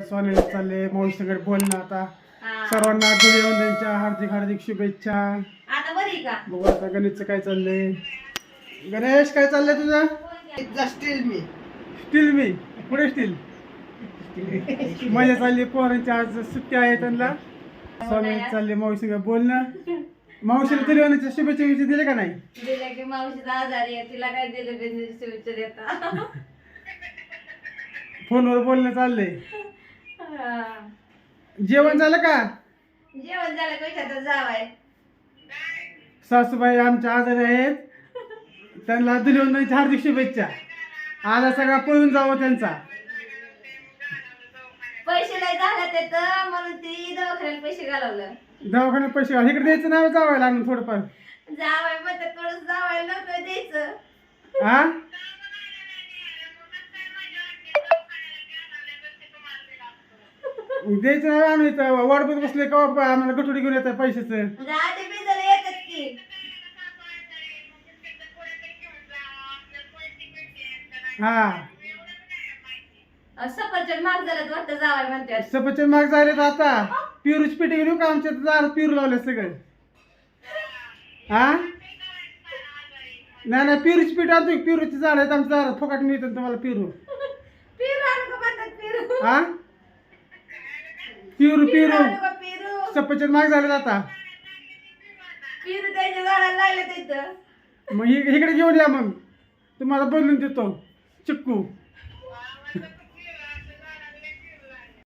सोन्याला चालले मावशीकडे बोलणं आता हा. सर्वांना धुळवंदनच्या हार्दिक हार्दिक शुभेच्छा. आता बरी का? बघू आता गणेशचं काय चाललंय. गणेश काय चाललंय तुझं? स्टील मी स्टील मी पुढे स्टील मजा चालली पोरांची आज सुट्टी आहे त्यांना. स्वामी चालले मावशीकडे बोलणं. मावशीला धुळवंदनच्या शुभेच्छा दिल्या का नाही? दिल्या की मावशीचा आजारी आहे, तिला काय दिलं बिझनेस विचार येता. फोनवर बोलणं चाललंय. जेवण झालं का? जेवण झालं कशाचं जावाय? सासूबाई आमच्या आजारी आहेत, त्यांना धुळवंदनच्या हार्दिक शुभेच्छा. आज सगळा पळून जावं त्यांचा. पैसे लय झालं ते तर म्हणून ती दवाखान्यात पैसे घालवलं. दवाखान्यात पैसे इकडे द्यायचं नाही जावं लागलं थोडंफार. जावाय म्हणतात थोडं जावायला नव्हतं द्यायचं. हा द्यायचं नाही. आम्ही इथं वाढबत बसले का आम्हाला गठुडी घेऊन येतात पैशाचं. म्हणजे आधी बिजाला येतात की. हा सफरचंद महाग झालं वाटतं जावाय म्हणतात. सफरचंद महाग झाले तर आता पिरूची पेटी घेऊन का आमच्या दारात पिरू लावले सगळं. हा नाही नाही पिरूची पेटी आणतो. पिरूची झाड आहेत आमच्या दारात फुकट मिळतात तुम्हाला पिरू. पिरू आणू का म्हणतात पिरू? हा पिरू पिरू आणू का पिरू? सफरचंद महाग झाले आता. पिरू त्याच्या झाडाला लागले तिथं. मग इकडे घेऊन या मग तुम्हाला बनवून देतो चिक्कू.